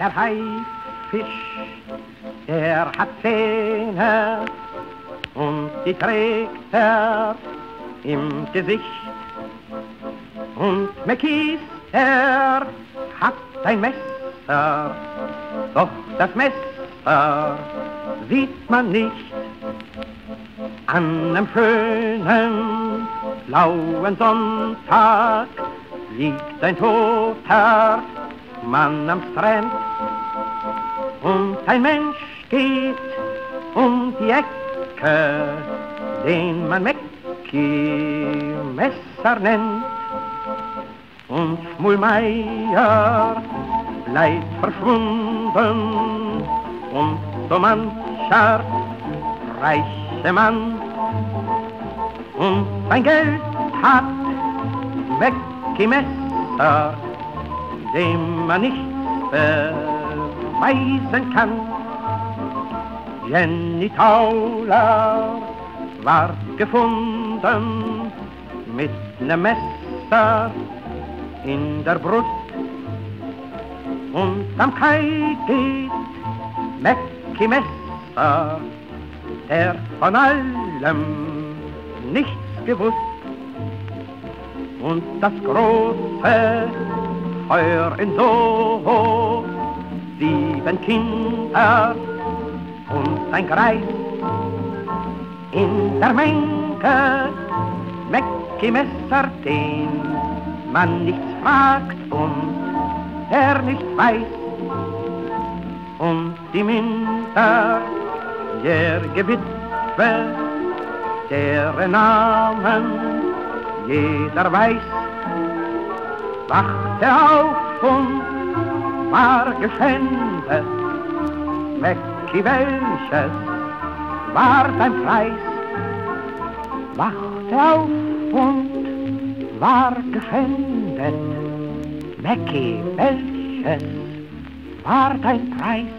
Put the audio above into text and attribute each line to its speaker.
Speaker 1: Der Haifisch, der hat Zähne und die trägt er im Gesicht. Und Mäckis, er hat ein Messer, doch das Messer sieht man nicht. An einem schönen, blauen Sonntag liegt ein toter Mann am Strand. Und ein Mensch geht um die Ecke, den man Mäcki-Messer nennt. Und Schmulmeier bleibt verschwunden und so mancher reiche Mann. Und sein Geld hat Mäcki-Messer, dem man nichts beweisen kann. Jenny Tauler war gefunden mit nem Messer in der Brust. Und am Kai geht Mäcki-Messer, der von allem nichts gewusst. Und das große Feuer in Soho, 7 Kinder und ein Greis. In der Menge Mäcki-Messer, den man nichts fragt und er nicht weiß. Und die minderjährige Witwe, deren Namen jeder weiß, wachte auf und war geschändet. Mäcki, welches war dein Preis? Wachte auf und war geschändet. Mäcki, welches war dein Preis?